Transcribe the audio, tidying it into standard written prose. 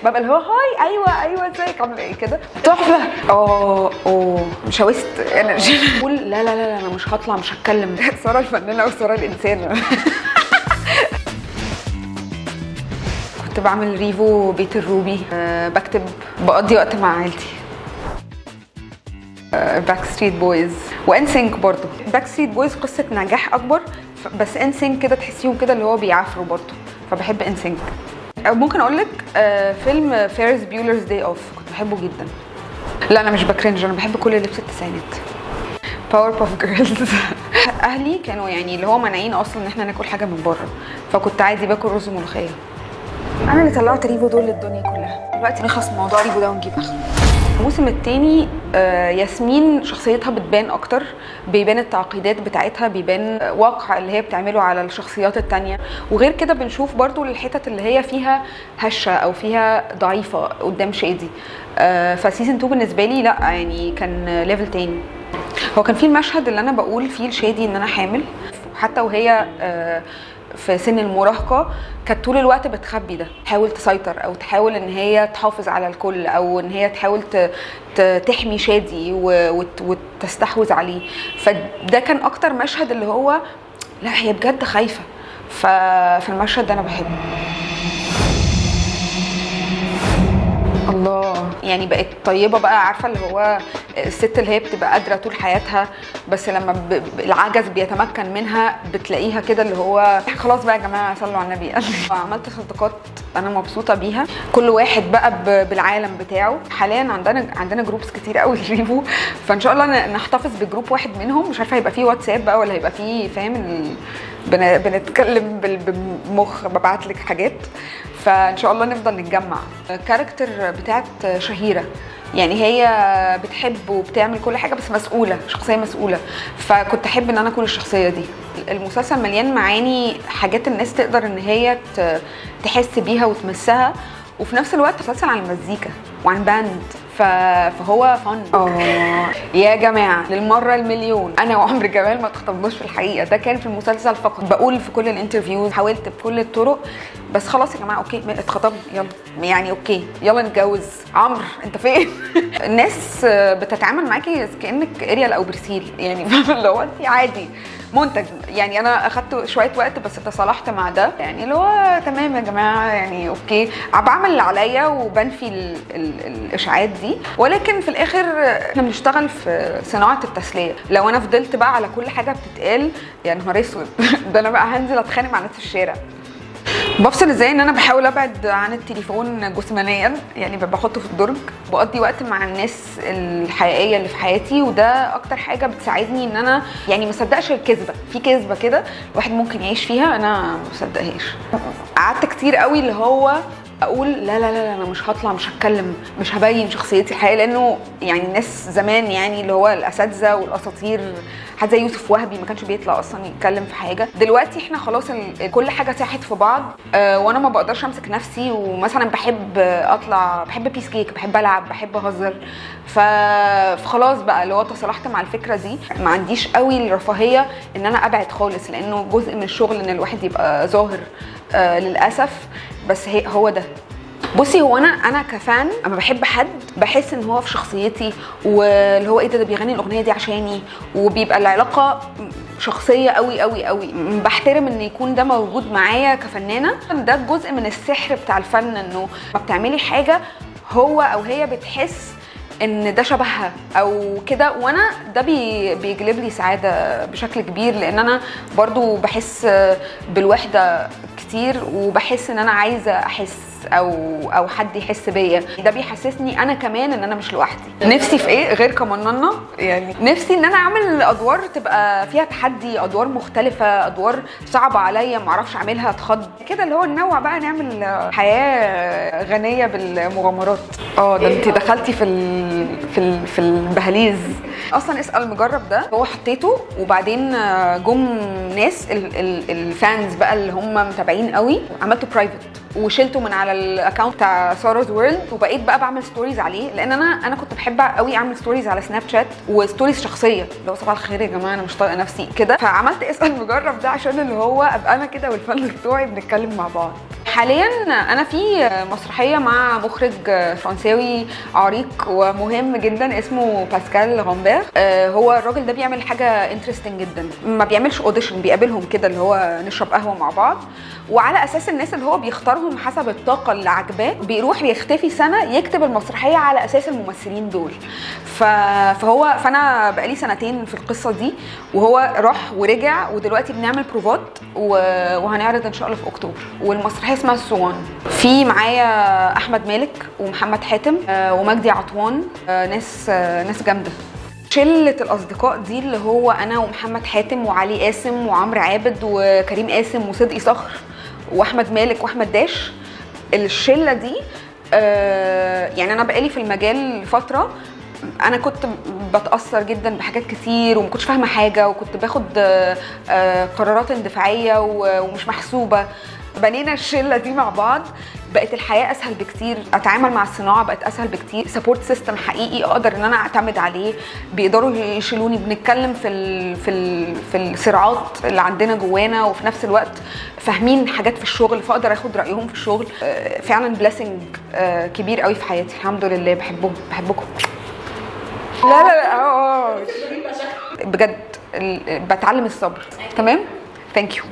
ببقى اللي هو هاي ايوه ازيك عامله ايه كده تحفه. مش هوست انرجي. بقول لا انا مش هطلع مش هتكلم. ساره الفنانه وساره الانسانه. كنت بعمل ريفو بيت الروبي، بكتب، بقضي وقت مع عيلتي. باك ستريت بويز وان سينك برضه. باك ستريت بويز قصه نجاح اكبر، بس ان سينك كده تحسيهم كده اللي هو بيعافروا برضه، فبحب ان سينك. ممكن اقول لك فيلم فيرز بيولرز داي اوف، كنت بحبه جدا. لا انا مش بكرنج، انا بحب كل لبس التسعينات. باور باف جيرلز. اهلي كانوا يعني اللي هو مانعين اصلا ان احنا ناكل حاجه من بره، فكنت عادي باكل رز وملوخيه. انا اللي طلعت ريفو دول للدنيا كلها. دلوقتي نخلص موضوع ريفو ده ونجيب اخره. الموسم الثاني ياسمين شخصيتها بتبان اكتر، بيبان التعقيدات بتاعتها، بيبان واقع اللي هي بتعمله على الشخصيات التانية. وغير كده بنشوف برضو الحتت اللي هي فيها هشة او فيها ضعيفة قدام شادي. فسيزن 2 بالنسبة لي لا يعني كان ليفل تاني. هو كان في المشهد اللي انا بقول فيه لشادي ان انا حامل، حتى وهي في سن المراهقه كانت طول الوقت بتخبي ده، تحاول تسيطر او تحاول ان هي تحافظ على الكل، او ان هي تحاول تحمي شادي وتستحوذ عليه. فده كان اكتر مشهد اللي هو لا هي بجد خايفه. ففي المشهد ده انا بحبه. الله، يعني بقت طيبه بقى، عارفه اللي هو الست اللي هي بتبقى قادره طول حياتها، بس لما العجز بيتمكن منها بتلاقيها كده اللي هو خلاص بقى يا جماعه صلوا على النبي. عملت صداقات انا مبسوطه بيها، كل واحد بقى بالعالم بتاعه. حاليا عندنا جروبس كتير قوي ريفو، فان شاء الله نحتفظ بجروب واحد منهم. مش عارفه هيبقى فيه واتساب بقى ولا هيبقى فيه فاهم بنتكلم بالمخ، ببعت لك حاجات. فان شاء الله نفضل نتجمع. الكاركتر بتاعت شهيرة يعني هي بتحب وبتعمل كل حاجه بس مسؤوله، شخصيه مسؤوله، فكنت احب ان انا اكون الشخصيه دي. المسلسل مليان معاني، حاجات الناس تقدر ان هي تحس بيها وتمسها، وفي نفس الوقت مسلسل عن المزيكا وعن باند، فهو فن. يا جماعه للمره المليون، انا وعمر جمال ما اتخطبناش في الحقيقه، ده كان في المسلسل فقط. بقول في كل الانترفيوز، حاولت بكل الطرق، بس خلاص يا جماعه اوكي اتخطبنا يلا، يعني اوكي يلا نتجوز. عمرو انت فين؟ الناس بتتعامل معاكي كانك اريال او برسيل، يعني فاهمه اللي هو انت عادي منتج. يعني انا اخدت شويه وقت بس تصالحت مع ده، يعني اللي هو تمام يا جماعه يعني اوكي، بعمل اللي عليا وبنفي الاشاعات دي، ولكن في الاخر احنا بنشتغل في صناعه التسليه. لو انا فضلت بقى على كل حاجه بتتقال يا نهار اسود، ده انا بقى هنزل اتخانق مع الناس في الشارع. بفصل ازاي؟ ان انا بحاول ابعد عن التليفون جسمانيا، يعني بحطه في الدرج، بقضي وقت مع الناس الحقيقيه اللي في حياتي، وده اكتر حاجه بتساعدني ان انا يعني ما اصدقش الكذبه. في كذبه كده الواحد ممكن يعيش فيها، انا ما بصدقهاش. قعدت كتير قوي اللي هو اقول لا انا مش هطلع مش هتكلم مش هبين شخصيتي الحقيقيه، لانه يعني الناس زمان يعني اللي هو الاساتذه والاساطير، حد زي يوسف وهبي ما كانش بيطلع اصلا يتكلم في حاجه. دلوقتي احنا خلاص كل حاجه ساحت في بعض، وانا ما بقدرش امسك نفسي. ومثلا بحب اطلع، بحب بيس كيك، بحب العب، بحب اهزر، فخلاص بقى اللي هو تصالحت مع الفكره دي. ما عنديش قوي الرفاهيه ان انا ابعد خالص، لانه جزء من الشغل ان الواحد يبقى ظاهر للاسف. بس هو ده. بصي هو انا كفان اما بحب حد بحس ان هو في شخصيتي، واللي هو ايه ده بيغني الاغنيه دي عشاني، وبيبقى العلاقه شخصيه قوي قوي قوي. بحترم ان يكون ده موجود معايا كفنانه. ده جزء من السحر بتاع الفن، انه ما بتعملي حاجه هو او هي بتحس ان ده شبهها او كده، وانا ده بيجلب لي سعاده بشكل كبير، لان انا برضو بحس بالوحده كتير، وبحس ان انا عايزه احس او حد يحس بيا. ده بيحسسني انا كمان ان انا مش لوحدي. نفسي في ايه غير كمنانه؟ يعني نفسي ان انا اعمل ادوار تبقى فيها تحدي، ادوار مختلفه، ادوار صعبه عليا ما اعرفش اعملها، اتخض كده، اللي هو ننوع بقى، نعمل حياه غنيه بالمغامرات. ده انت دخلتي في البهاليز اصلا. اسال مجرب ده هو حطيته، وبعدين جم ناس الفانز بقى اللي هم متابعين قوي، عملته برايفت وشلته من على الاكونت بتاع سارا's وورلد، وبقيت بقى بعمل ستوريز عليه، لان انا كنت بحب قوي اعمل ستوريز على سناب شات، وستوريز شخصيه اللي هو صباح الخير يا جماعه انا مش طايقه نفسي كده. فعملت اسال مجرب ده عشان اللي هو ابقى انا كده والفن بتوعي بنتكلم مع بعض. حاليا انا في مسرحيه مع مخرج فرنساوي عريق ومهم جدا اسمه باسكال غامبير. هو الراجل ده بيعمل حاجه انترستنج جدا، ما بيعملش اوديشن، بيقابلهم كده اللي هو نشرب قهوه مع بعض، وعلى اساس الناس اللي هو بيختارهم حسب الطاقه اللي عاجباه بيروح بيختفي سنه يكتب المسرحيه على اساس الممثلين دول. فانا بقالي سنتين في القصه دي، وهو راح ورجع، ودلوقتي بنعمل بروفات وهنعرض ان شاء الله في اكتوبر. والمسرحيه اسمها الصوان. في معايا احمد مالك ومحمد حاتم ومجدي عطوان، ناس جامده. شله الاصدقاء دي اللي هو انا ومحمد حاتم وعلي قاسم وعمرو عابد وكريم قاسم وصدقي صخر واحمد مالك واحمد داش. الشله دي يعني انا بقالي في المجال فتره، انا كنت بتاثر جدا بحاجات كتير وما كنتش فاهمه حاجه، وكنت باخد قرارات اندفاعيه ومش محسوبه. بنينا الشله دي مع بعض، بقت الحياه اسهل بكتير، اتعامل مع الصناعه بقت اسهل بكتير، سبورت سيستم حقيقي اقدر ان انا اعتمد عليه، بيقدروا يشيلوني، بنتكلم في الصراعات اللي عندنا جوانا، وفي نفس الوقت فاهمين حاجات في الشغل فاقدر اخد رايهم في الشغل. فعلا بلاسنج كبير قوي في حياتي، الحمد لله. بحبكم. لا بجد بتعلم الصبر. تمام. ثانك يو.